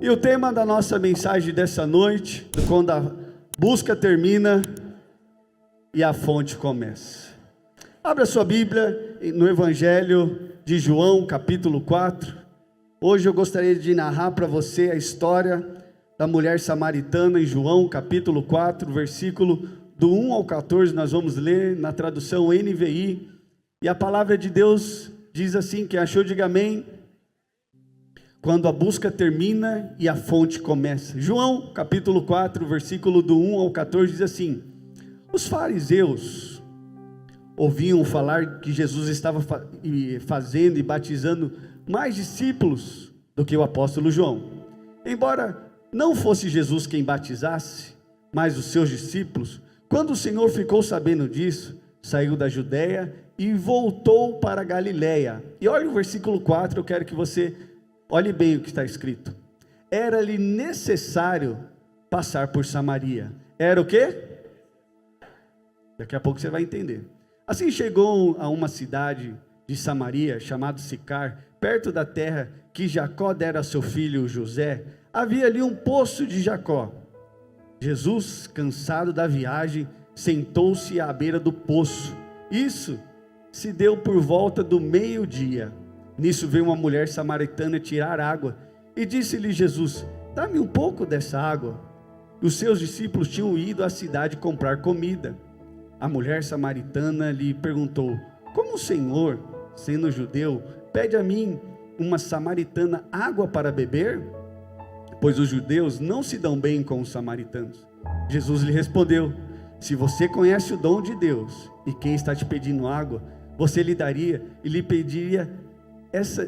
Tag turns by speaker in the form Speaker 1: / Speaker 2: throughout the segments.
Speaker 1: E o tema da nossa mensagem dessa noite, quando a busca termina e a fonte começa. Abra sua Bíblia no Evangelho de João, capítulo 4. Hoje eu gostaria de narrar para você a história da mulher samaritana em João, capítulo 4, versículo do 1 ao 14. Nós vamos ler na tradução NVI. E a palavra de Deus diz assim: quem achou, diga amém. Quando a busca termina e a fonte começa. João, capítulo 4, versículo do 1 ao 14, diz assim: os fariseus ouviam falar que Jesus estava fazendo e batizando mais discípulos do que o apóstolo João. Embora não fosse Jesus quem batizasse, mas os seus discípulos, quando o Senhor ficou sabendo disso, saiu da Judeia e voltou para a Galileia. E olha o versículo 4, eu quero que você olhe bem o que está escrito. Era-lhe necessário passar por Samaria. Era o quê? Daqui a pouco você vai entender. Assim chegou a uma cidade de Samaria, chamada Sicar, perto da terra que Jacó dera a seu filho José. Havia ali um poço de Jacó. Jesus, cansado da viagem, sentou-se à beira do poço. Isso se deu por volta do meio-dia. Nisso veio uma mulher samaritana tirar água, e disse-lhe Jesus: dá-me um pouco dessa água. Os seus discípulos tinham ido à cidade comprar comida. A mulher samaritana lhe perguntou: como o Senhor, sendo judeu, pede a mim, uma samaritana, água para beber? Pois os judeus não se dão bem com os samaritanos. Jesus lhe respondeu: se você conhece o dom de Deus, e quem está te pedindo água, você lhe daria e lhe pediria: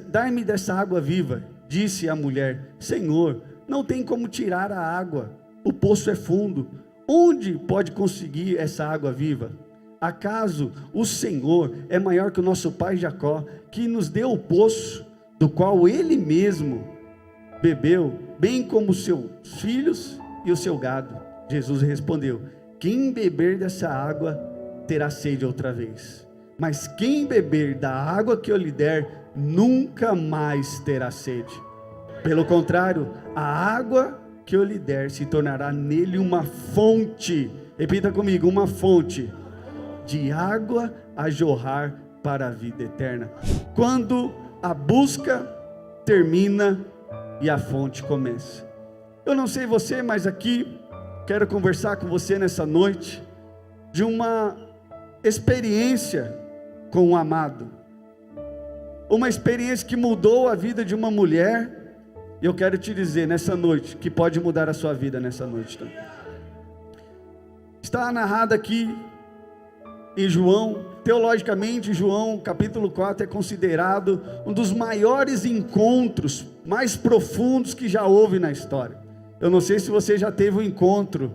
Speaker 1: dai-me dessa água viva. Disse a mulher: Senhor, não tem como tirar a água, o poço é fundo, onde pode conseguir essa água viva? Acaso o Senhor é maior que o nosso pai Jacó, que nos deu o poço, do qual ele mesmo bebeu, bem como os seus filhos e o seu gado? Jesus respondeu: quem beber dessa água terá sede outra vez, mas quem beber da água que eu lhe der, nunca mais terá sede. Pelo contrário, a água que eu lhe der se tornará nele uma fonte, repita comigo, uma fonte de água a jorrar para a vida eterna. Quando a busca termina e a fonte começa. Eu não sei você, mas aqui quero conversar com você nessa noite de uma experiência com o amado. Uma experiência que mudou a vida de uma mulher, e eu quero te dizer nessa noite, que pode mudar a sua vida nessa noite também. Está narrado aqui em João, teologicamente João capítulo 4 é considerado um dos maiores encontros, mais profundos que já houve na história. Eu não sei se você já teve um encontro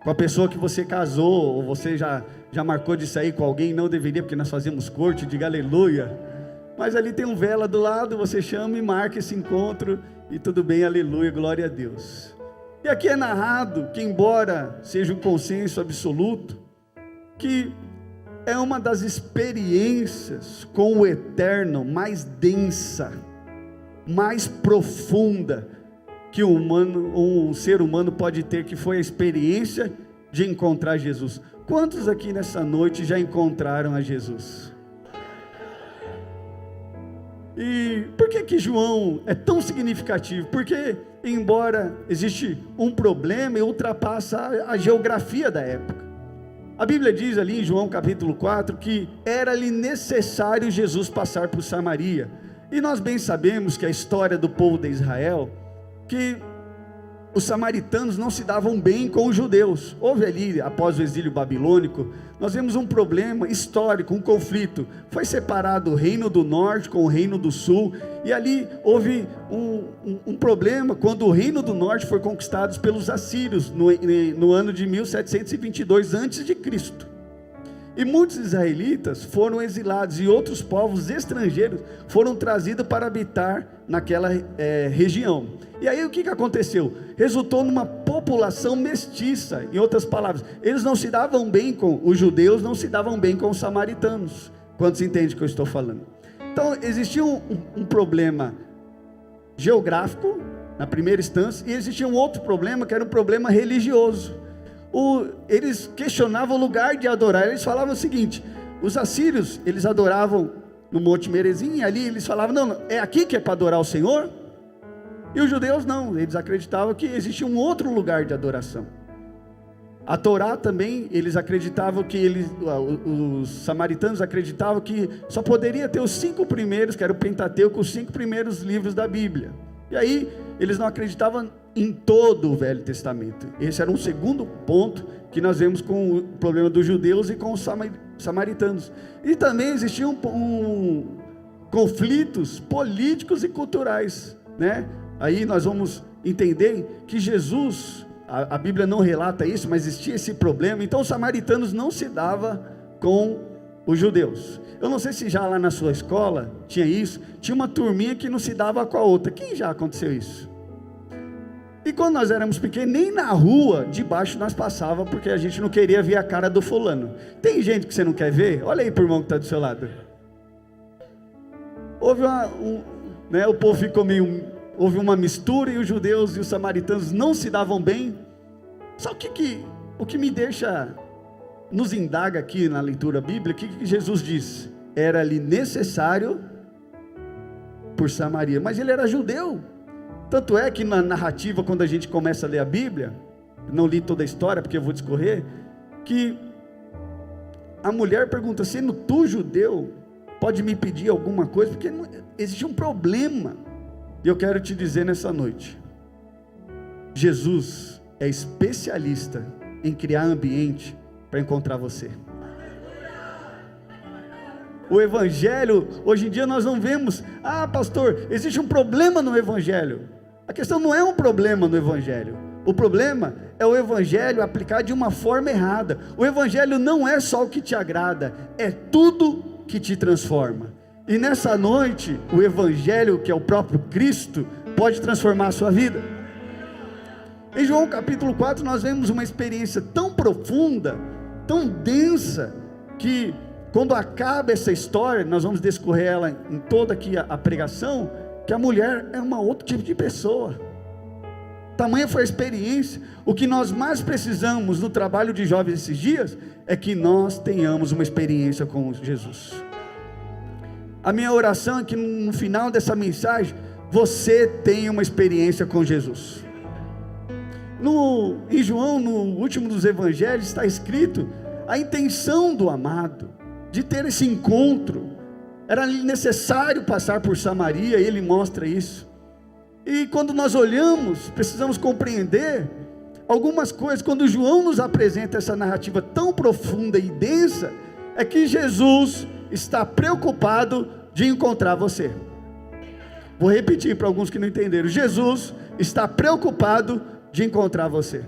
Speaker 1: com a pessoa que você casou, ou você já marcou de sair com alguém. Não deveria, porque nós fazemos corte, diga aleluia. Mas ali tem um vela do lado, você chama e marca esse encontro, e tudo bem, aleluia, glória a Deus. E aqui é narrado que, embora seja um consenso absoluto, que é uma das experiências com o eterno mais densa, mais profunda que um ser humano pode ter, que foi a experiência de encontrar Jesus. Quantos aqui nessa noite já encontraram a Jesus? E por que João é tão significativo? Porque, embora existe um problema, ele ultrapassa a geografia da época. A Bíblia diz ali em João capítulo 4, que era-lhe necessário Jesus passar por Samaria. E nós bem sabemos que a história do povo de Israel, que os samaritanos não se davam bem com os judeus. Houve ali, após o exílio babilônico, nós vemos um problema histórico, um conflito. Foi separado o reino do norte com o reino do sul, e ali houve um problema, quando o reino do norte foi conquistado pelos assírios, no ano de 1722 a.C. E muitos israelitas foram exilados, e outros povos estrangeiros foram trazidos para habitar naquela região. E aí o que aconteceu? Resultou numa população mestiça. Em outras palavras, eles não se davam bem com os judeus, não se davam bem com os samaritanos. Quantos entendem o que eu estou falando? Então existia um problema geográfico, na primeira instância, e existia um outro problema, que era um problema religioso. Eles questionavam o lugar de adorar. Eles falavam o seguinte: os assírios, eles adoravam no Monte Merizim, e ali eles falavam, não, é aqui que é para adorar o Senhor. E os judeus não, eles acreditavam que existia um outro lugar de adoração. A Torá também, eles acreditavam que os samaritanos acreditavam que só poderia ter os 5 primeiros, que era o Pentateuco, os 5 primeiros livros da Bíblia. E aí, eles não acreditavam em todo o Velho Testamento. Esse era um segundo ponto que nós vemos com o problema dos judeus e com os samaritanos. E também existiam conflitos políticos e culturais, né? Aí nós vamos entender que Jesus, a Bíblia não relata isso, mas existia esse problema. Então os samaritanos não se davam com os judeus. Eu não sei se já lá na sua escola tinha isso. Tinha uma turminha que não se dava com a outra. Quem já aconteceu isso? E quando nós éramos pequenos, nem na rua de baixo nós passávamos, porque a gente não queria ver a cara do fulano. Tem gente que você não quer ver? Olha aí para o irmão que está do seu lado. O povo ficou houve uma mistura, e os judeus e os samaritanos não se davam bem. Só o que me deixa, nos indaga aqui na leitura bíblica, o que Jesus disse? Era-lhe necessário por Samaria, mas ele era judeu. Tanto é que na narrativa, quando a gente começa a ler a Bíblia, não li toda a história porque eu vou discorrer, que a mulher pergunta, sendo tu judeu, pode me pedir alguma coisa? Porque existe um problema. E eu quero te dizer nessa noite, Jesus é especialista em criar ambiente para encontrar você. O Evangelho, hoje em dia nós não vemos, pastor, existe um problema no Evangelho. A questão não é um problema no Evangelho, o problema é o Evangelho aplicado de uma forma errada. O Evangelho não é só o que te agrada, é tudo que te transforma. E nessa noite, o Evangelho, que é o próprio Cristo, pode transformar a sua vida. Em João capítulo 4, nós vemos uma experiência tão profunda, tão densa, que quando acaba essa história, nós vamos discorrer ela em toda aqui a pregação, que a mulher é um outro tipo de pessoa. Tamanha foi a experiência. O que nós mais precisamos no trabalho de jovens esses dias, é que nós tenhamos uma experiência com Jesus. A minha oração é que no final dessa mensagem, você tenha uma experiência com Jesus. Em João, no último dos evangelhos, está escrito a intenção do amado, de ter esse encontro. Era necessário passar por Samaria, e ele mostra isso. E quando nós olhamos, precisamos compreender algumas coisas. Quando João nos apresenta essa narrativa tão profunda e densa, é que Jesus está preocupado de encontrar você. Vou repetir para alguns que não entenderam. Jesus está preocupado de encontrar você.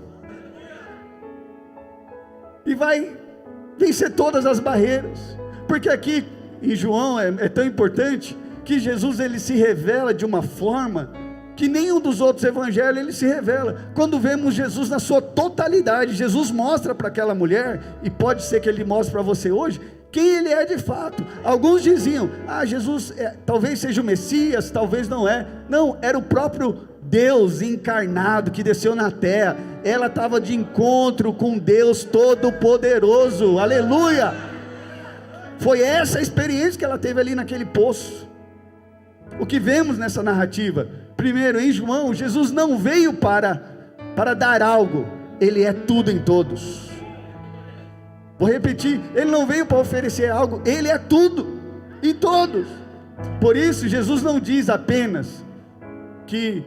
Speaker 1: E vai vencer todas as barreiras. Porque aqui em João é tão importante que Jesus ele se revela de uma forma que nenhum dos outros evangelhos ele se revela. Quando vemos Jesus na sua totalidade, Jesus mostra para aquela mulher, e pode ser que ele mostre para você hoje, quem ele é de fato. Alguns diziam, Jesus talvez seja o Messias, talvez não é. Não, era o próprio Deus encarnado que desceu na terra. Ela estava de encontro com Deus Todo-Poderoso, aleluia. Foi essa a experiência que ela teve ali naquele poço. O que vemos nessa narrativa? Primeiro, em João, Jesus não veio para dar algo, ele é tudo em todos. Vou repetir, ele não veio para oferecer algo, ele é tudo em todos. Por isso Jesus não diz apenas que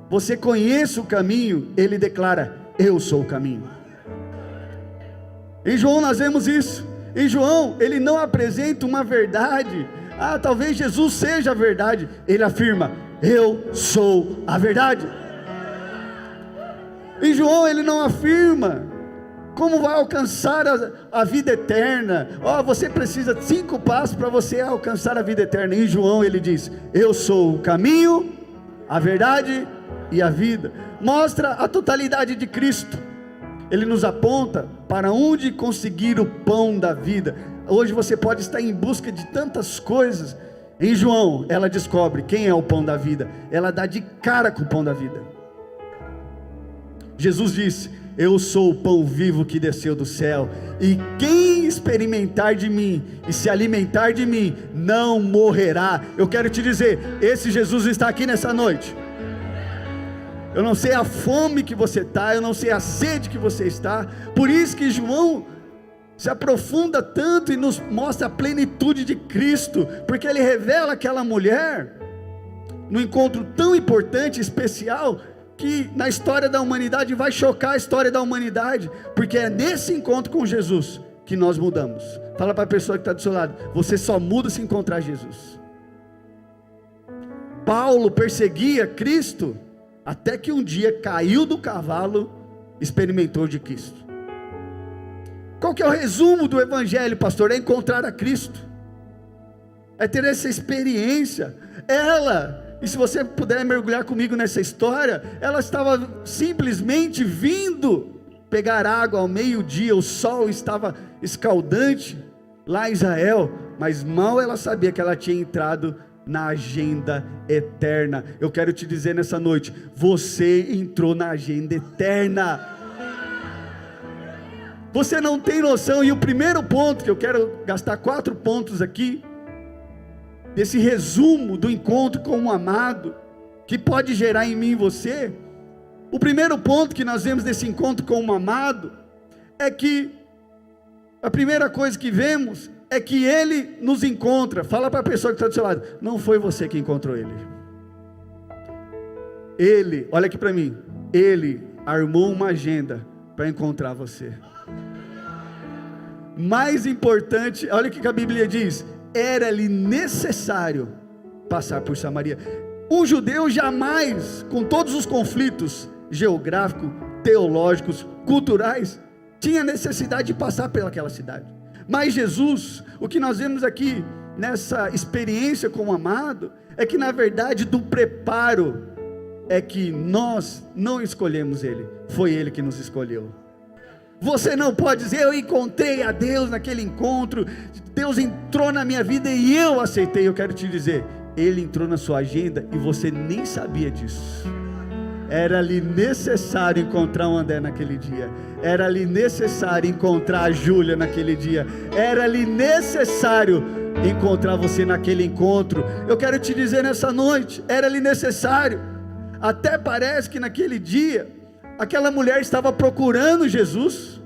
Speaker 1: você conheça o caminho, ele declara, eu sou o caminho. Em João nós vemos isso. Em João ele não apresenta uma verdade, talvez Jesus seja a verdade. Ele afirma, eu sou a verdade. Em João ele não afirma como vai alcançar a vida eterna. Você precisa de 5 passos para você alcançar a vida eterna. Em João ele diz, eu sou o caminho, a verdade e a vida. Mostra a totalidade de Cristo. Ele nos aponta para onde conseguir o pão da vida. Hoje você pode estar em busca de tantas coisas, Em João, ela descobre quem é o pão da vida. Ela dá de cara com o pão da vida. Jesus disse: eu sou o pão vivo que desceu do céu, e quem experimentar de mim e se alimentar de mim não morrerá. Eu quero te dizer, esse Jesus está aqui nessa noite. Eu não sei a fome que você está, eu não sei a sede que você está. Por isso que João se aprofunda tanto e nos mostra a plenitude de Cristo, porque ele revela aquela mulher num encontro tão importante, especial, que na história da humanidade vai chocar a história da humanidade, porque é nesse encontro com Jesus que nós mudamos. Fala para a pessoa que está do seu lado: você só muda se encontrar Jesus. Paulo perseguia Cristo, até que um dia caiu do cavalo, experimentou de Cristo. Qual que é o resumo do evangelho, pastor? É encontrar a Cristo, é ter essa experiência. Ela, e se você puder mergulhar comigo nessa história, ela estava simplesmente vindo pegar água ao meio-dia, o sol estava escaldante lá em Israel, mas mal ela sabia que ela tinha entrado na agenda eterna. Eu quero te dizer nessa noite, você entrou na agenda eterna. Você não tem noção. E o primeiro ponto, que eu quero gastar 4 pontos aqui, desse resumo do encontro com o amado, que pode gerar em mim e você. O primeiro ponto que nós vemos desse encontro com o amado, é que, a primeira coisa que vemos, é que ele nos encontra. Fala para a pessoa que está do seu lado: não foi você que encontrou ele. Ele, olha aqui para mim, ele armou uma agenda para encontrar você. Mais importante, olha o que a Bíblia diz: era-lhe necessário passar por Samaria. Um judeu jamais, com todos os conflitos geográficos, teológicos, culturais, tinha necessidade de passar pelaquela cidade. Mas Jesus, o que nós vemos aqui nessa experiência com o amado, é que na verdade do preparo, é que nós não escolhemos ele, foi ele que nos escolheu. Você não pode dizer: eu encontrei a Deus naquele encontro, Deus entrou na minha vida e eu aceitei. Eu quero te dizer, ele entrou na sua agenda e você nem sabia disso. Era-lhe necessário encontrar o André naquele dia, era-lhe necessário encontrar a Júlia naquele dia, era-lhe necessário encontrar você naquele encontro. Eu quero te dizer nessa noite, era-lhe necessário. Até parece que naquele dia aquela mulher estava procurando Jesus.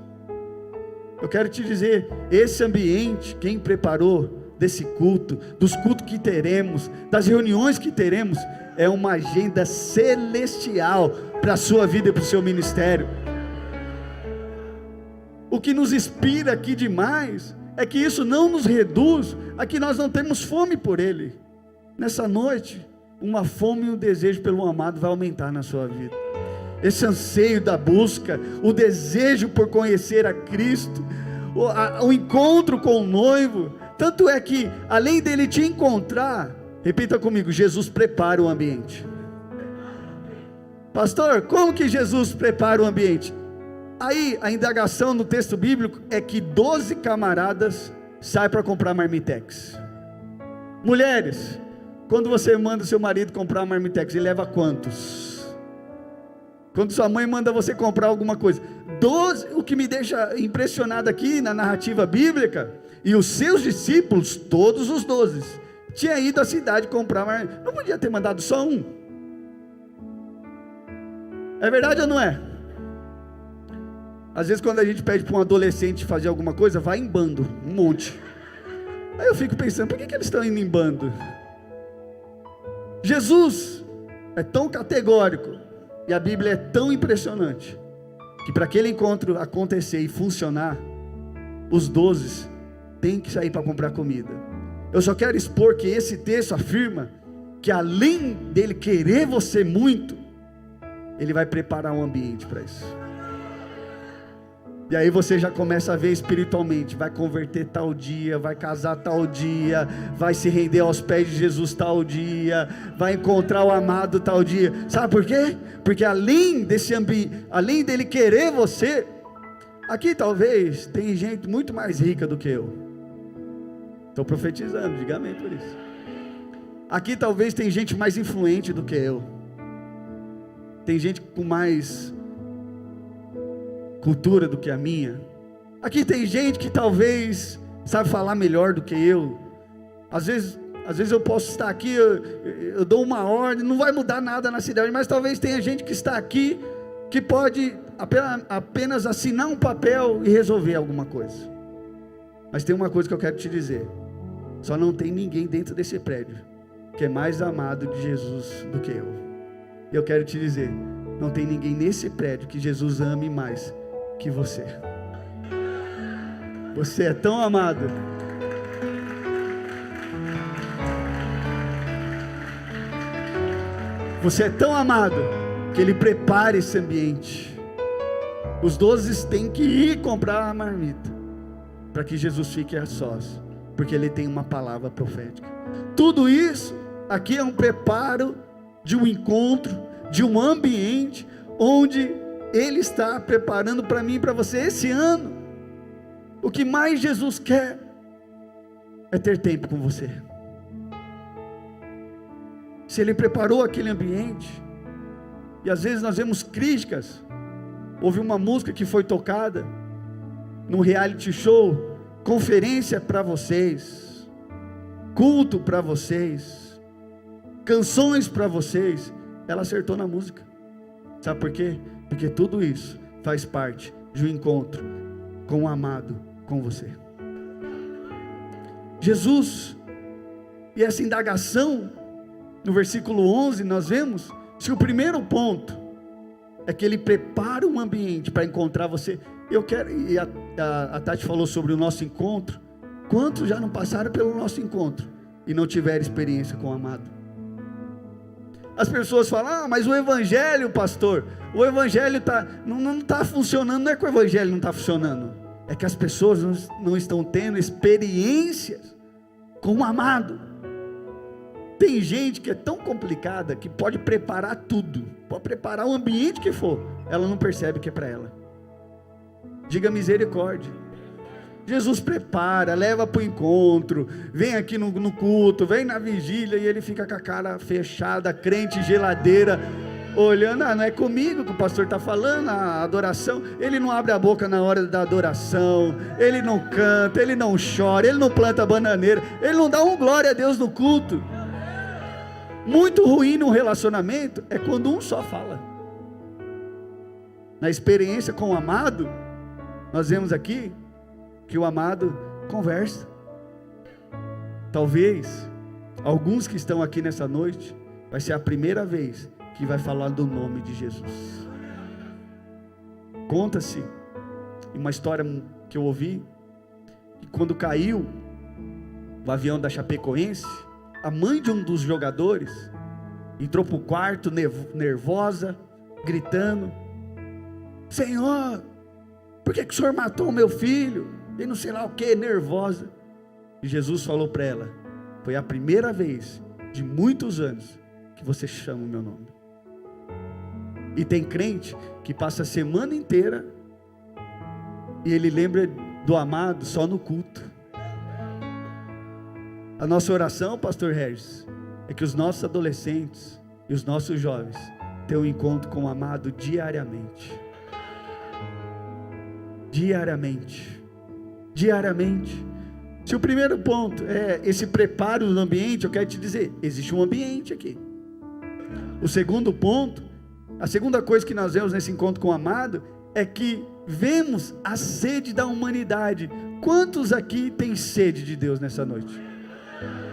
Speaker 1: Eu quero te dizer, esse ambiente, quem preparou desse culto, dos cultos que teremos, das reuniões que teremos, é uma agenda celestial para a sua vida e para o seu ministério. O que nos inspira aqui demais, é que isso não nos reduz a que nós não temos fome por Ele. Nessa noite, uma fome e um desejo pelo amado vai aumentar na sua vida. Esse anseio da busca, o desejo por conhecer a Cristo, o encontro com o noivo. Tanto é que, além dele te encontrar, repita comigo: Jesus prepara o ambiente. Pastor, como que Jesus prepara o ambiente? Aí a indagação no texto bíblico é que 12 camaradas saem para comprar marmitex. Mulheres, quando você manda seu marido comprar marmitex, ele leva quantos? Quando sua mãe manda você comprar alguma coisa, 12, o que me deixa impressionado aqui na narrativa bíblica, e os seus discípulos, todos os 12, tinham ido à cidade comprar, mas não podia ter mandado só um. É verdade ou não é? Às vezes quando a gente pede para um adolescente fazer alguma coisa, vai em bando, um monte. Aí eu fico pensando, por que eles estão indo em bando? Jesus é tão categórico, e a Bíblia é tão impressionante, que para aquele encontro acontecer e funcionar, os 12 têm que sair para comprar comida. Eu só quero expor que esse texto afirma que além dele querer você muito, ele vai preparar um ambiente para isso. E aí você já começa a ver espiritualmente, vai converter tal dia, vai casar tal dia, vai se render aos pés de Jesus tal dia, vai encontrar o amado tal dia. Sabe por quê? Porque além desse ambiente, além dele querer você, aqui talvez tem gente muito mais rica do que eu. Estou profetizando, diga amém por isso. Aqui talvez tem gente mais influente do que eu. Tem gente com mais cultura do que a minha. Aqui tem gente que talvez sabe falar melhor do que eu. Às vezes eu posso estar aqui, eu dou uma ordem, não vai mudar nada na cidade, mas talvez tenha gente que está aqui, que pode apenas assinar um papel e resolver alguma coisa. Mas tem uma coisa que eu quero te dizer: só não tem ninguém dentro desse prédio que é mais amado de Jesus do que eu. Eu quero te dizer, não tem ninguém nesse prédio que Jesus ame mais que você. Você é tão amado. Você é tão amado que Ele prepara esse ambiente. Os 12 têm que ir comprar a marmita para que Jesus fique a sós, porque Ele tem uma palavra profética. Tudo isso aqui é um preparo de um encontro, de um ambiente onde Ele está preparando para mim e para você esse ano. O que mais Jesus quer é ter tempo com você. Se Ele preparou aquele ambiente, e às vezes nós vemos críticas. Houve uma música que foi tocada num reality show, conferência para vocês, culto para vocês, canções para vocês. Ela acertou na música. Sabe por quê? Porque tudo isso faz parte de um encontro com o amado, com você. Jesus, e essa indagação no versículo 11 nós vemos, se o primeiro ponto é que Ele prepara um ambiente para encontrar você. Eu quero, e a Tati falou sobre o nosso encontro. Quantos já não passaram pelo nosso encontro e não tiveram experiência com o amado? As pessoas falam: mas o evangelho, pastor, o evangelho não está funcionando. Não é que o evangelho não está funcionando, é que as pessoas não estão tendo experiências com o amado. Tem gente que é tão complicada que pode preparar tudo, pode preparar o ambiente que for, ela não percebe que é para ela. Diga misericórdia. Jesus prepara, leva para o encontro, vem aqui no culto, vem na vigília, e ele fica com a cara fechada, crente, geladeira, olhando: não é comigo que o pastor está falando, a adoração. Ele não abre a boca na hora da adoração, ele não canta, ele não chora, ele não planta bananeira, ele não dá um glória a Deus no culto. Muito ruim no relacionamento é quando um só fala. Na experiência com o amado, nós vemos aqui que o amado conversa. Talvez alguns que estão aqui nessa noite, vai ser a primeira vez que vai falar do nome de Jesus. Conta-se uma história que eu ouvi, que quando caiu o avião da Chapecoense, a mãe de um dos jogadores entrou para o quarto nervosa, gritando: Senhor, por que o Senhor matou o meu filho? E não sei lá o que, nervosa. E Jesus falou para ela: foi a primeira vez de muitos anos que você chama o meu nome. E tem crente que passa a semana inteira e ele lembra do amado só no culto. A nossa oração, pastor Regis, é que os nossos adolescentes e os nossos jovens tenham um encontro com o amado diariamente. Diariamente. Se o primeiro ponto é esse preparo no ambiente, eu quero te dizer, existe um ambiente aqui. O segundo ponto, a segunda coisa que nós vemos nesse encontro com o amado, é que vemos a sede da humanidade. Quantos aqui têm sede de Deus nessa noite?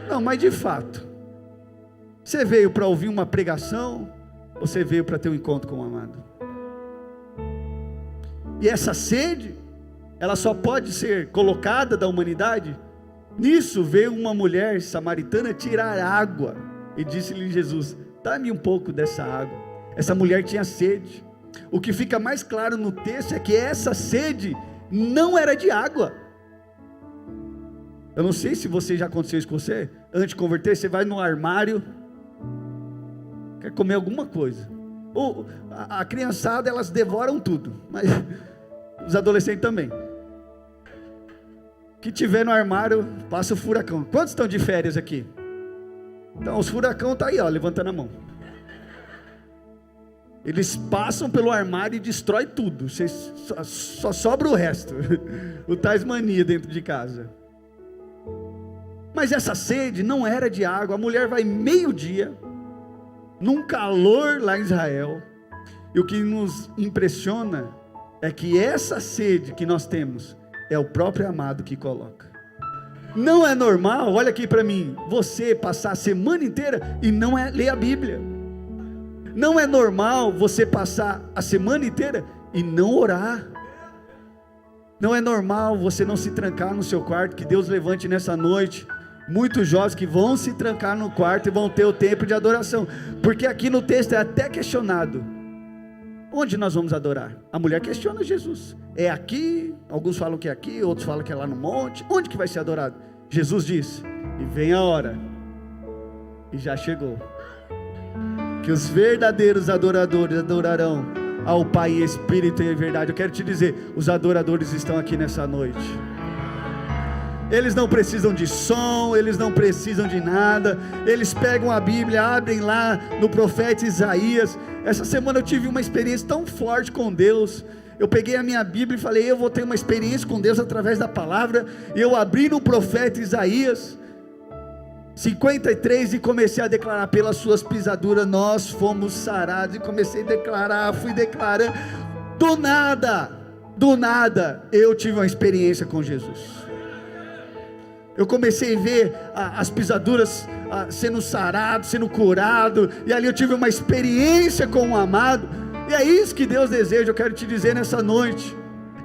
Speaker 1: Não, mas de fato, você veio para ouvir uma pregação, ou você veio para ter um encontro com o amado? E essa sede, ela só pode ser colocada da humanidade. Nisso veio uma mulher samaritana tirar água, e disse-lhe Jesus: dá-me um pouco dessa água. Essa mulher tinha sede. O que fica mais claro no texto é que essa sede não era de água. Eu não sei se já aconteceu isso com você. Antes de converter, você vai no armário, quer comer alguma coisa. Ou a criançada, elas devoram tudo, mas os adolescentes também. Que tiver no armário, passa o furacão. Quantos estão de férias aqui? Então os furacão tá aí, ó, levantando a mão. Eles passam pelo armário e destrói tudo. Só sobra o resto. O Tasmania dentro de casa. Mas essa sede não era de água. A mulher vai meio-dia, num calor lá em Israel. E o que nos impressiona é que essa sede que nós temos é o próprio amado que coloca. Não é normal, olha aqui para mim, você passar a semana inteira e não ler a Bíblia. Não é normal você passar a semana inteira e não orar. Não é normal você não se trancar no seu quarto. Que Deus levante nessa noite muitos jovens que vão se trancar no quarto e vão ter o tempo de adoração. Porque aqui no texto é até questionado: onde nós vamos adorar? A mulher questiona Jesus. É aqui? Alguns falam que é aqui, outros falam que é lá no monte. Onde que vai ser adorado? Jesus diz: e vem a hora, e já chegou, que os verdadeiros adoradores adorarão ao Pai em espírito e em verdade. Eu quero te dizer, os adoradores estão aqui nessa noite. Eles não precisam de som, eles não precisam de nada. Eles pegam a Bíblia, abrem lá no profeta Isaías. Essa semana eu tive uma experiência tão forte com Deus. Eu peguei a minha Bíblia e falei: eu vou ter uma experiência com Deus através da palavra. E eu abri no profeta Isaías 53 e comecei a declarar: pelas suas pisaduras nós fomos sarados. E comecei a declarar, fui declarando. Do nada eu tive uma experiência com Jesus. Eu comecei a ver as pisaduras sendo sarado, sendo curado, e ali eu tive uma experiência com o amado. E é isso que Deus deseja. Eu quero te dizer nessa noite,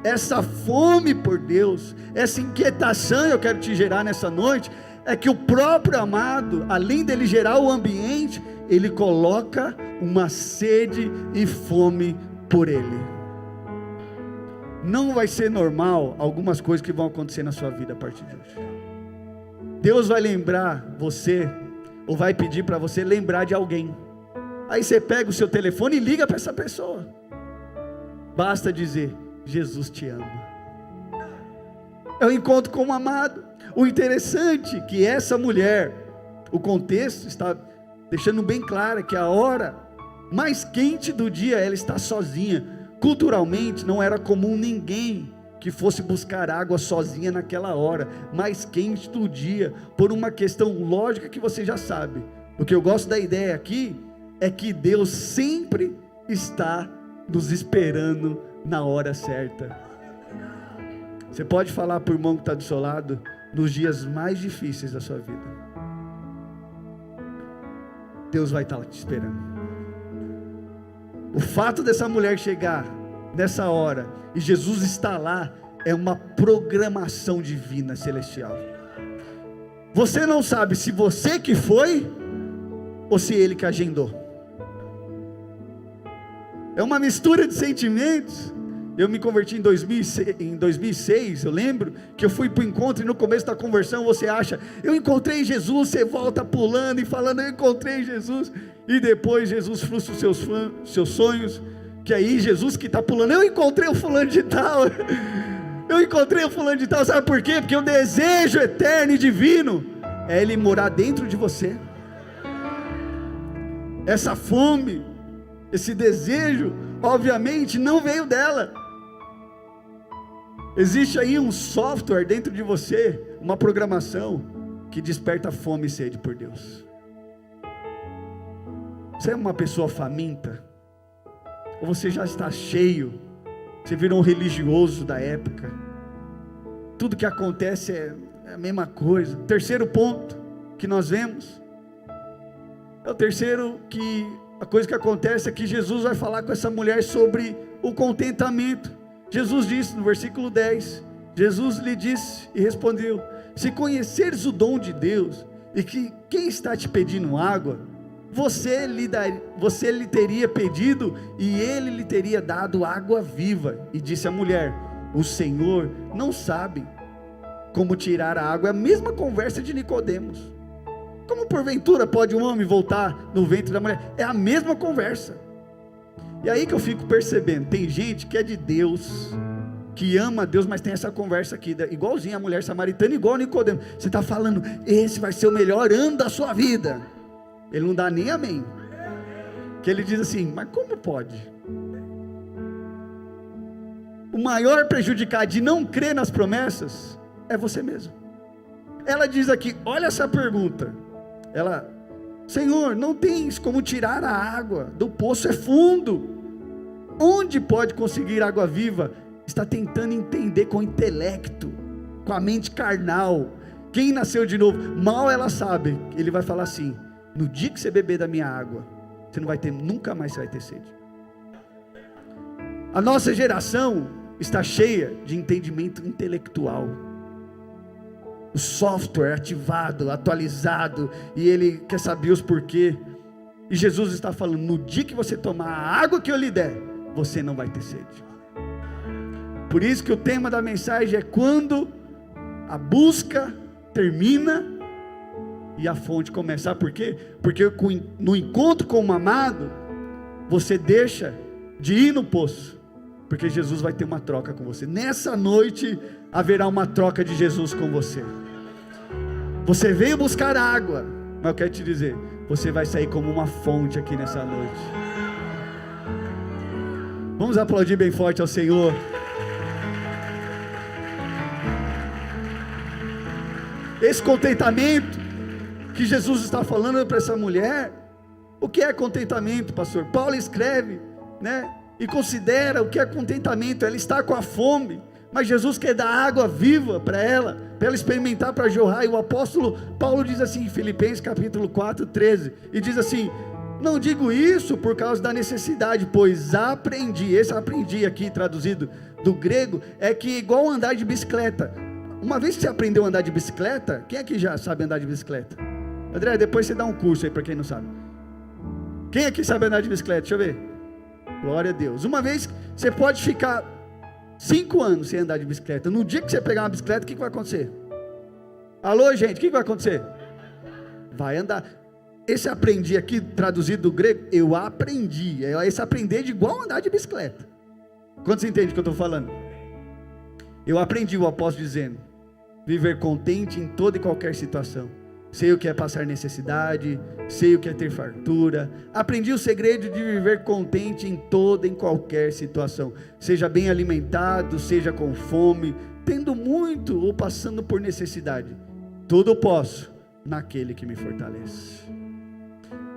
Speaker 1: essa fome por Deus, essa inquietação eu quero te gerar nessa noite, é que o próprio amado, além dele gerar o ambiente, ele coloca uma sede e fome por ele. Não vai ser normal algumas coisas que vão acontecer na sua vida a partir de hoje. Deus vai lembrar você, ou vai pedir para você lembrar de alguém. Aí você pega o seu telefone e liga para essa pessoa. Basta dizer: Jesus te ama. É o encontro com o amado. O interessante é que essa mulher, o contexto está deixando bem claro que a hora mais quente do dia ela está sozinha. Culturalmente não era comum ninguém que fosse buscar água sozinha naquela hora mais quente do dia, por uma questão lógica que você já sabe. O que eu gosto da ideia aqui é que Deus sempre está nos esperando na hora certa. Você pode falar para o irmão que está do seu lado: nos dias mais difíceis da sua vida, Deus vai estar te esperando. O fato dessa mulher chegar nessa hora e Jesus está lá, é uma programação divina celestial. Você não sabe se você que foi ou se ele que agendou. É uma mistura de sentimentos. Eu me converti em 2006, eu lembro que eu fui para o encontro e no começo da conversão você acha: eu encontrei Jesus, você volta pulando e falando: eu encontrei Jesus, e depois Jesus frustra os seus sonhos, que aí Jesus que está pulando: eu encontrei o fulano de tal, eu encontrei o fulano de tal. Sabe por quê? Porque o desejo eterno e divino é ele morar dentro de você. Essa fome, esse desejo, obviamente não veio dela. Existe aí um software dentro de você, uma programação que desperta fome e sede por Deus. Você é uma pessoa faminta? Ou você já está cheio? Você virou um religioso da época? Tudo que acontece é a mesma coisa. Terceiro ponto que nós vemos, a coisa que acontece é que Jesus vai falar com essa mulher sobre o contentamento. Jesus disse no versículo 10, Jesus lhe disse e respondeu: se conheceres o dom de Deus, e que quem está te pedindo água, você lhe teria pedido, e ele lhe teria dado água viva. E disse a mulher: o Senhor não sabe como tirar a água. É a mesma conversa de Nicodemos: como porventura pode um homem voltar no ventre da mulher? É a mesma conversa. E aí que eu fico percebendo, tem gente que é de Deus, que ama a Deus, mas tem essa conversa aqui, igualzinho a mulher samaritana, igual a Nicodemo. Você está falando: esse vai ser o melhor ano da sua vida. Ele não dá nem amém. Que ele diz assim: mas como pode? O maior prejudicado de não crer nas promessas é você mesmo. Ela diz aqui, olha essa pergunta. Ela: Senhor, não tens como tirar a água do poço, é fundo. Onde pode conseguir água viva? Está tentando entender com o intelecto, com a mente carnal. Quem nasceu de novo, mal ela sabe. Ele vai falar assim: no dia que você beber da minha água, você não vai ter, nunca mais você vai ter sede. A nossa geração está cheia de entendimento intelectual. O software ativado, atualizado, e ele quer saber os porquê. E Jesus está falando: no dia que você tomar a água que eu lhe der, você não vai ter sede. Por isso que o tema da mensagem é: quando a busca termina e a fonte começa. Sabe por quê? Porque no encontro com o amado, você deixa de ir no poço, porque Jesus vai ter uma troca com você. Nessa noite haverá uma troca de Jesus com você. Você veio buscar água, mas eu quero te dizer, você vai sair como uma fonte aqui nessa noite. Vamos aplaudir bem forte ao Senhor. Esse contentamento que Jesus está falando para essa mulher. O que é contentamento, pastor? Paulo escreve, né? E considera o que é contentamento. Ela está com a fome, mas Jesus quer dar água viva para ela experimentar, para jorrar. E o apóstolo Paulo diz assim em Filipenses capítulo 4, 13, e diz assim: não digo isso por causa da necessidade, pois aprendi. Esse aprendi aqui traduzido do grego é que igual andar de bicicleta. Uma vez que você aprendeu a andar de bicicleta, quem aqui já sabe andar de bicicleta? André, depois você dá um curso aí para quem não sabe. Quem aqui sabe andar de bicicleta? Deixa eu ver. Glória a Deus. Uma vez você pode ficar 5 anos sem andar de bicicleta. No dia que você pegar uma bicicleta, o que vai acontecer? Alô, gente, o que vai acontecer? Vai andar. Esse aprendi aqui, traduzido do grego, eu aprendi. Esse aprender de igual andar de bicicleta. Quantos entendem o que eu estou falando? Eu aprendi, o apóstolo dizendo: viver contente em toda e qualquer situação. Sei o que é passar necessidade, sei o que é ter fartura. Aprendi o segredo de viver contente em toda e em qualquer situação. Seja bem alimentado, seja com fome, tendo muito ou passando por necessidade. Tudo eu posso naquele que me fortalece.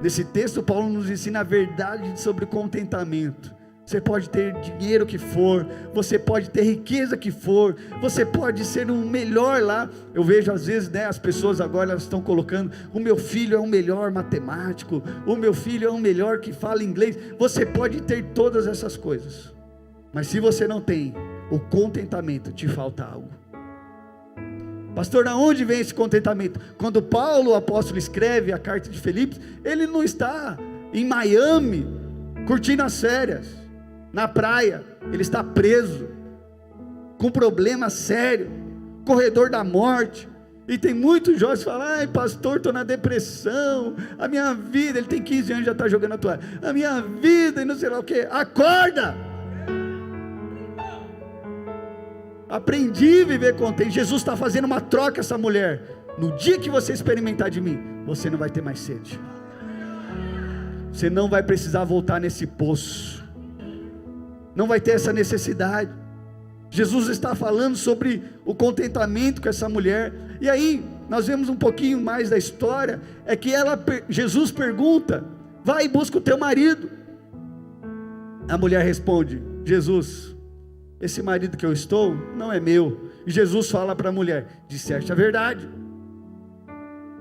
Speaker 1: Nesse texto, Paulo nos ensina a verdade sobre contentamento. Você pode ter dinheiro que for, você pode ter riqueza que for, você pode ser um melhor lá. Eu vejo às vezes, né, as pessoas agora elas estão colocando: o meu filho é o melhor matemático, o meu filho é o melhor que fala inglês. Você pode ter todas essas coisas, mas se você não tem o contentamento, te falta algo. Pastor, aonde vem esse contentamento? Quando Paulo, o apóstolo, escreve a carta de Filipos, ele não está em Miami curtindo as férias na praia. Ele está preso, com problema sério, corredor da morte. E tem muitos jovens que falam: ai pastor, estou na depressão, a minha vida, ele tem 15 anos, já está jogando a toalha, a minha vida, e não sei lá o que. Acorda! Aprendi a viver contente. Jesus está fazendo uma troca essa mulher. No dia que você experimentar de mim, você não vai ter mais sede, você não vai precisar voltar nesse poço, não vai ter essa necessidade. Jesus está falando sobre o contentamento com essa mulher. E aí nós vemos um pouquinho mais da história. É que Jesus pergunta: vai e busca o teu marido. A mulher responde: Jesus, esse marido que eu estou não é meu. E Jesus fala para a mulher: disseste a verdade,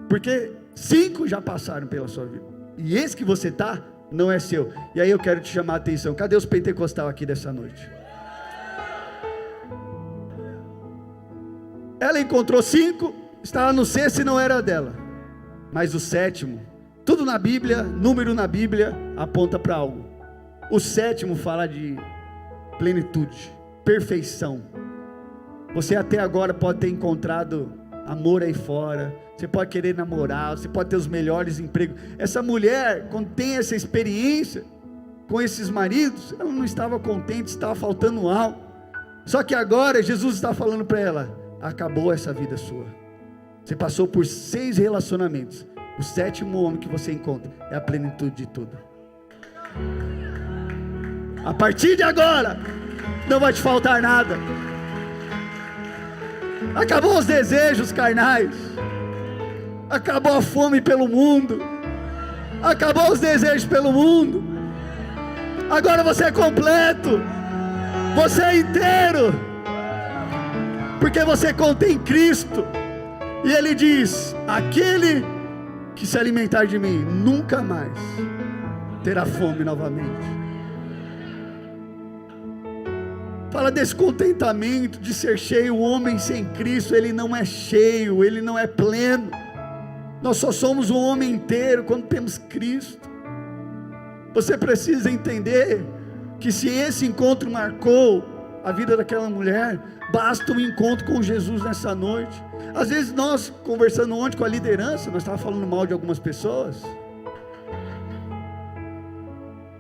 Speaker 1: porque 5 já passaram pela sua vida, e esse que você está não é seu. E aí eu quero te chamar a atenção. Cadê os pentecostais aqui dessa noite? Ela encontrou 5, estava no 6º e não era dela. Mas o 7º, tudo na Bíblia, número na Bíblia aponta para algo. O 7º fala de plenitude, perfeição. Você até agora pode ter encontrado amor aí fora, você pode querer namorar, você pode ter os melhores empregos. Essa mulher, quando tem essa experiência com esses maridos, ela não estava contente, estava faltando algo. Só que agora Jesus está falando para ela: acabou essa vida sua. Você passou por 6 relacionamentos, O sétimo homem que você encontra é a plenitude de tudo. A partir de agora, não vai te faltar nada. Acabou os desejos carnais. Acabou a fome pelo mundo. Acabou os desejos pelo mundo. Agora você é completo. Você é inteiro. Porque você contém Cristo. E Ele diz: aquele que se alimentar de mim nunca mais terá fome novamente. Fala desse contentamento de ser cheio. O homem sem Cristo, ele não é cheio, ele não é pleno. Nós só somos um homem inteiro quando temos Cristo. Você precisa entender que se esse encontro marcou a vida daquela mulher, basta um encontro com Jesus nessa noite. Às vezes nós, conversando ontem com a liderança, nós estávamos falando mal de algumas pessoas.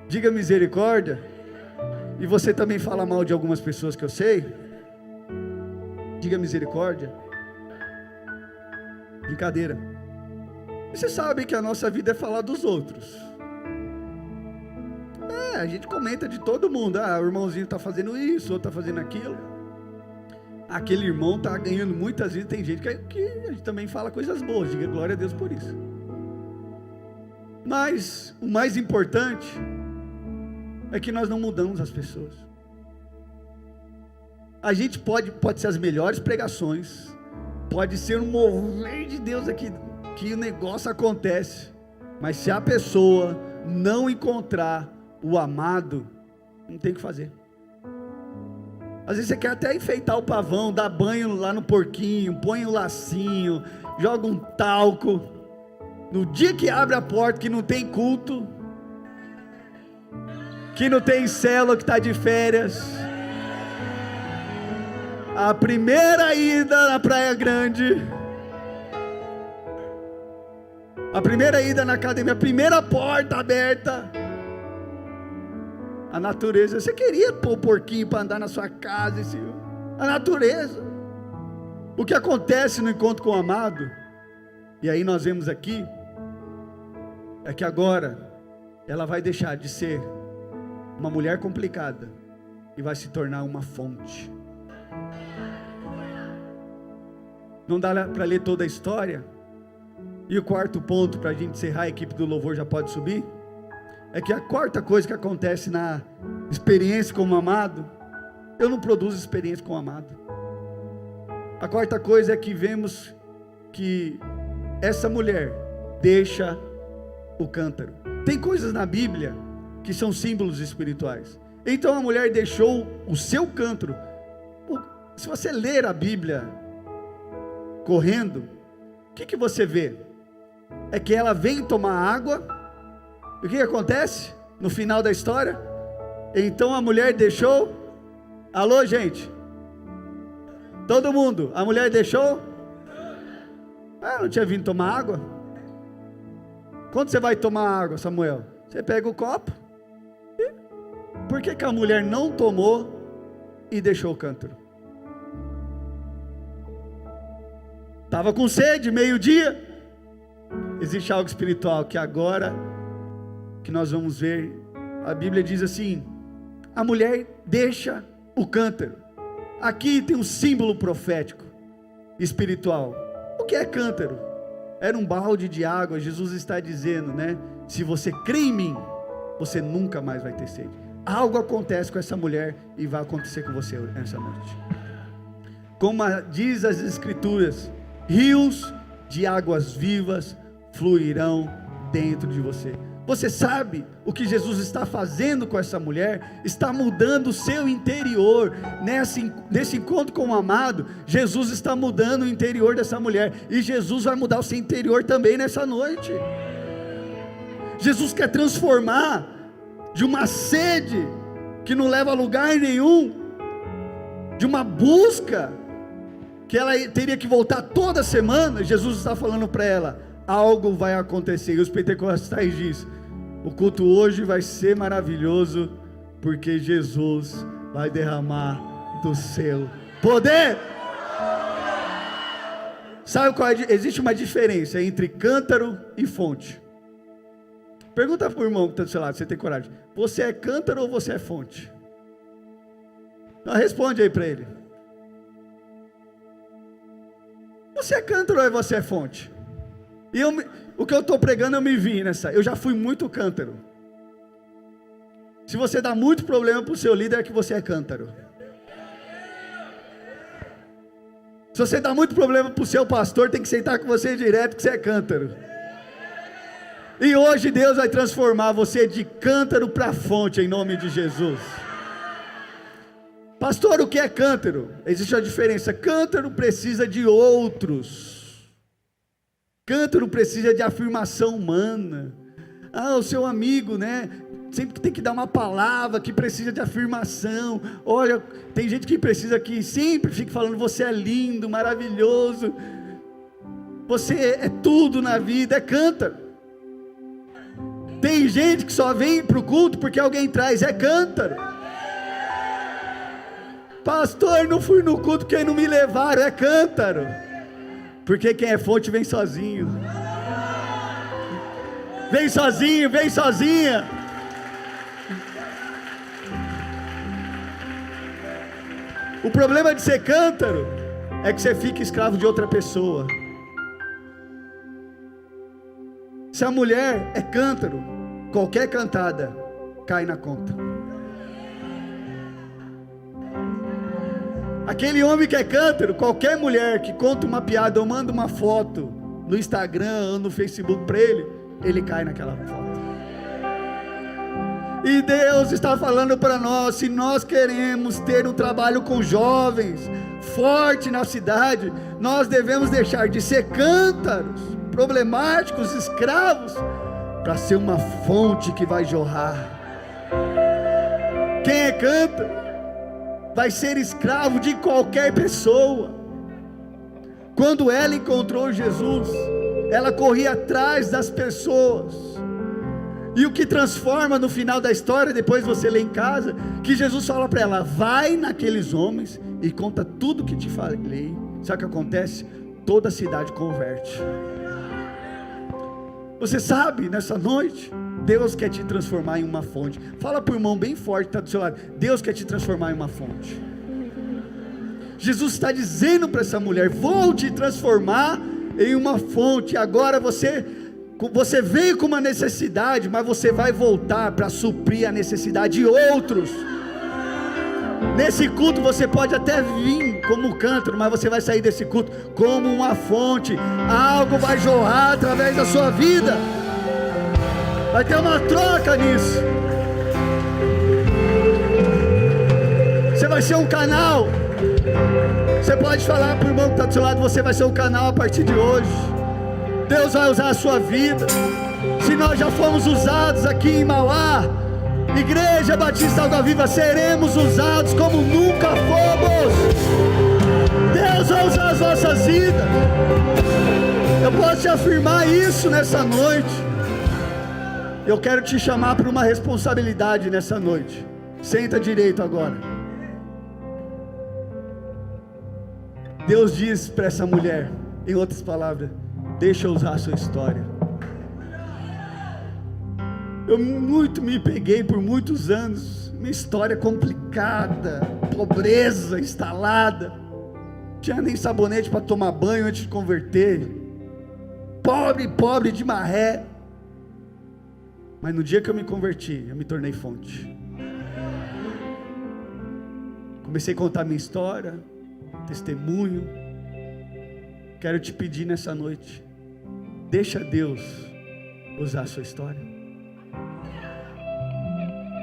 Speaker 1: Diga misericórdia. E você também fala mal de algumas pessoas que eu sei. Diga misericórdia. Brincadeira. E você sabe que a nossa vida é falar dos outros. A gente comenta de todo mundo. Ah, o irmãozinho está fazendo isso, outro está fazendo aquilo. Aquele irmão está ganhando muitas vezes. Tem gente que a gente também fala coisas boas. Diga glória a Deus por isso. Mas o mais importante é que nós não mudamos as pessoas. A gente pode ser as melhores pregações, pode ser um mover de Deus aqui, que o negócio acontece, mas se a pessoa não encontrar o amado, não tem o que fazer. Às vezes você quer até enfeitar o pavão, dar banho lá no porquinho, põe um lacinho, joga um talco. No dia que abre a porta, que não tem culto, que não tem célula, que está de férias, a primeira ida na Praia Grande, a primeira ida na academia, a primeira porta aberta, a natureza. Você queria pôr o porquinho para andar na sua casa, a natureza. O que acontece no encontro com o amado, e aí nós vemos aqui, é que agora ela vai deixar de ser uma mulher complicada e vai se tornar uma fonte. Não dá para ler toda a história. E o quarto ponto, para a gente encerrar, a equipe do louvor já pode subir, é que a quarta coisa que acontece na experiência com o amado, eu não produzo experiência com o amado. A quarta coisa é que vemos que essa mulher deixa o cântaro. Tem coisas na Bíblia que são símbolos espirituais. Então a mulher deixou o seu cântaro. Se você ler a Bíblia correndo, o que você vê? É que ela vem tomar água. E o que acontece no final da história? Então a mulher deixou. Alô, gente? Todo mundo, a mulher deixou? Não tinha vindo tomar água? Quando você vai tomar água, Samuel? Você pega o copo. Por que a mulher não tomou e deixou o cântaro? Estava com sede, meio-dia. Existe algo espiritual que agora que nós vamos ver. A Bíblia diz assim: a mulher deixa o cântaro. Aqui tem um símbolo profético, espiritual. O que é cântaro? Era um balde de água. Jesus está dizendo, né? Se você crê em mim, você nunca mais vai ter sede. Algo acontece com essa mulher e vai acontecer com você nessa noite. Como diz as Escrituras, rios de águas vivas fluirão dentro de você. Você sabe o que Jesus está fazendo com essa mulher? Está mudando o seu interior. Nesse encontro com o amado, Jesus está mudando o interior dessa mulher. E Jesus vai mudar o seu interior também nessa noite. Jesus quer transformar de uma sede que não leva a lugar nenhum, de uma busca que ela teria que voltar toda semana. Jesus está falando para ela: algo vai acontecer. E os pentecostais dizem: o culto hoje vai ser maravilhoso, porque Jesus vai derramar do seu poder. Sabe qual é? Existe uma diferença entre cântaro e fonte. Pergunta para o irmão que está do seu lado, você tem coragem. Você é cântaro ou você é fonte? Não, responde aí para ele. Você é cântaro ou você é fonte? E o que eu estou pregando, eu me vi nessa. Eu já fui muito cântaro. Se você dá muito problema para o seu líder, é que você é cântaro. Se você dá muito problema para o seu pastor, tem que sentar com você direto, que você é cântaro. E hoje Deus vai transformar você de cântaro para fonte, em nome de Jesus. Pastor, o que é cântaro? Existe uma diferença. Cântaro precisa de outros. Cântaro precisa de afirmação humana. O seu amigo, né? Sempre tem que dar uma palavra, que precisa de afirmação. Olha, tem gente que precisa que sempre fique falando, você é lindo, maravilhoso, você é tudo na vida, é cântaro. Tem gente que só vem para o culto porque alguém traz, é cântaro. Pastor, não fui no culto porque não me levaram, é cântaro. Porque quem é fonte vem sozinho. Vem sozinho, vem sozinha. O problema de ser cântaro é que você fica escravo de outra pessoa. Se a mulher é cântaro, qualquer cantada cai na conta. Aquele homem que é cântaro, qualquer mulher que conta uma piada ou manda uma foto no Instagram ou no Facebook para ele cai naquela foto. E Deus está falando para nós, se nós queremos ter um trabalho com jovens, forte na cidade, nós devemos deixar de ser cântaros, problemáticos, escravos, para ser uma fonte que vai jorrar. Quem é cântaro, vai ser escravo de qualquer pessoa. Quando ela encontrou Jesus, ela corria atrás das pessoas. E o que transforma no final da história, depois você lê em casa, que Jesus fala para ela, vai naqueles homens e conta tudo o que te falei. Sabe o que acontece? Toda a cidade converte. Você sabe, nessa noite, Deus quer te transformar em uma fonte. Fala para o irmão bem forte que está do seu lado, Deus quer te transformar em uma fonte. Jesus está dizendo para essa mulher, vou te transformar em uma fonte. Agora você veio com uma necessidade, mas você vai voltar para suprir a necessidade de outros. Nesse culto você pode até vir como cântaro, mas você vai sair desse culto como uma fonte. Algo vai jorrar através da sua vida. Vai ter uma troca nisso. Você vai ser um canal. Você pode falar para o irmão que está do seu lado, você vai ser um canal a partir de hoje. Deus vai usar a sua vida. Se nós já fomos usados aqui em Mauá, Igreja Batista Água Viva, seremos usados como nunca fomos. Deus vai usar as nossas vidas. Eu posso te afirmar isso nessa noite. Eu quero te chamar para uma responsabilidade nessa noite. Senta direito agora. Deus diz para essa mulher, em outras palavras, deixa eu usar a sua história. Eu me peguei por muitos anos, minha história complicada, pobreza instalada, não tinha nem sabonete para tomar banho antes de converter, pobre de maré. Mas no dia que eu me converti, eu me tornei fonte. Comecei a contar minha história, testemunho. Quero te pedir nessa noite, deixa Deus usar a sua história.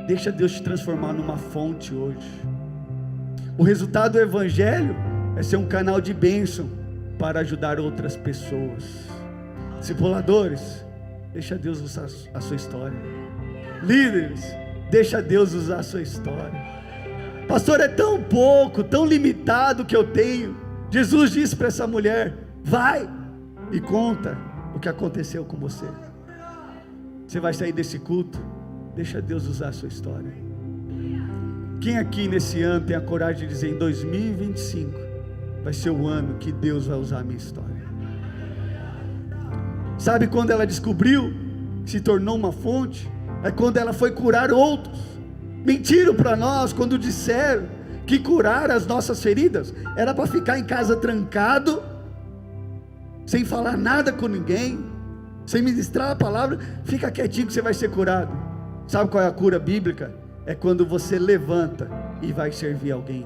Speaker 1: Deixa Deus te transformar numa fonte hoje. O resultado do Evangelho é ser um canal de bênção para ajudar outras pessoas. Discipuladores, deixa Deus usar a sua história. Líderes, deixa Deus usar a sua história. Pastor, é tão pouco, tão limitado que eu tenho. Jesus disse para essa mulher, vai e conta o que aconteceu com você. Você vai sair desse culto, deixa Deus usar a sua história. Quem aqui nesse ano tem a coragem de dizer, em 2025 vai ser o ano que Deus vai usar a minha história? Sabe quando ela descobriu, se tornou uma fonte? É quando ela foi curar outros. Mentiram para nós quando disseram que curar as nossas feridas era para ficar em casa trancado, sem falar nada com ninguém, sem ministrar a palavra. Fica quietinho que você vai ser curado. Sabe qual é a cura bíblica? É quando você levanta e vai servir alguém.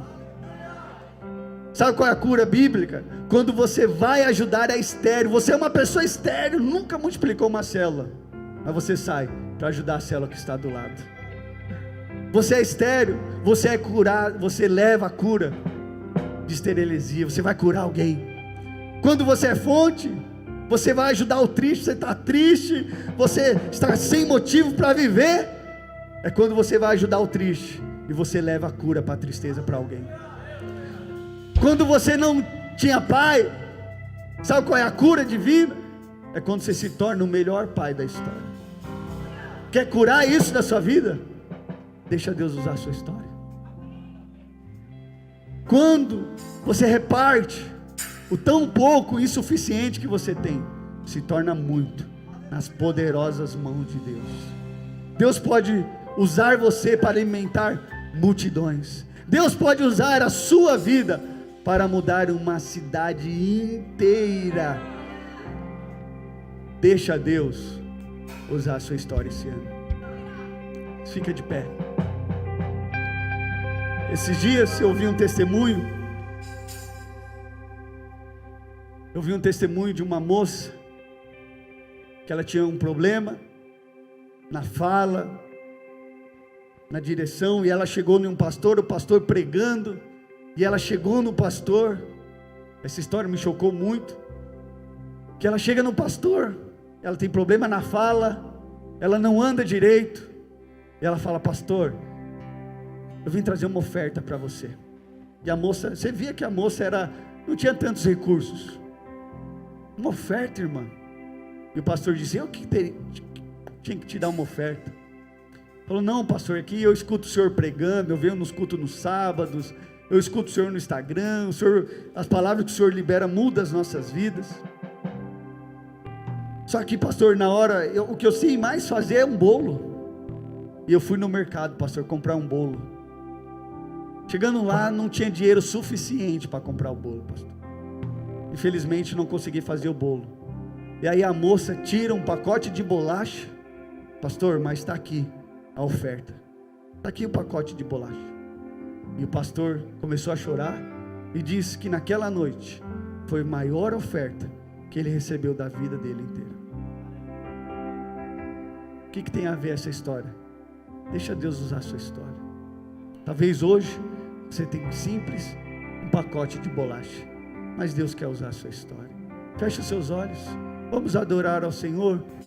Speaker 1: Sabe qual é a cura bíblica? Quando você vai ajudar a estéril. Você é uma pessoa estéril, nunca multiplicou uma célula, mas você sai para ajudar a célula que está do lado. Você é estéril, você é curado, você leva a cura de esterilizia, você vai curar alguém. Quando você é fonte, você vai ajudar o triste. Você está triste, você está sem motivo para viver. É quando você vai ajudar o triste e você leva a cura para a tristeza para alguém. Quando você não tinha pai, sabe qual é a cura divina? É quando você se torna o melhor pai da história. Quer curar isso da sua vida? Deixa Deus usar a sua história. Quando você reparte o tão pouco insuficiente que você tem, se torna muito nas poderosas mãos de Deus. Deus pode usar você para alimentar multidões. Deus pode usar a sua vida para mudar uma cidade inteira. Deixa Deus usar a sua história esse ano. Fica de pé. Esses dias eu ouvi um testemunho. Eu vi um testemunho de uma moça que ela tinha um problema na fala, na direção, e ela chegou em um pastor, o pastor pregando, e ela chegou no pastor. Essa história me chocou muito. Que ela chega no pastor, ela tem problema na fala, ela não anda direito, e ela fala: pastor, eu vim trazer uma oferta para você. E a moça, você via que a moça não tinha tantos recursos. Uma oferta, irmã. E o pastor disse: eu que tinha que te dar uma oferta. Falou: não, pastor, aqui eu escuto o senhor pregando, eu venho nos cultos nos sábados, eu escuto o senhor no Instagram, as palavras que o senhor libera mudam as nossas vidas. Só que, pastor, na hora, o que eu sei mais fazer é um bolo. E eu fui no mercado, pastor, comprar um bolo. Chegando lá, não tinha dinheiro suficiente para comprar o bolo, pastor. Infelizmente não consegui fazer o bolo. E aí a moça tira um pacote de bolacha. Pastor, mas está aqui a oferta. Está aqui o pacote de bolacha. E o pastor começou a chorar e disse que naquela noite foi a maior oferta que ele recebeu da vida dele inteira. O que tem a ver essa história? Deixa Deus usar a sua história. Talvez hoje você tenha simples um pacote de bolacha, mas Deus quer usar a sua história. Feche os seus olhos, vamos adorar ao Senhor.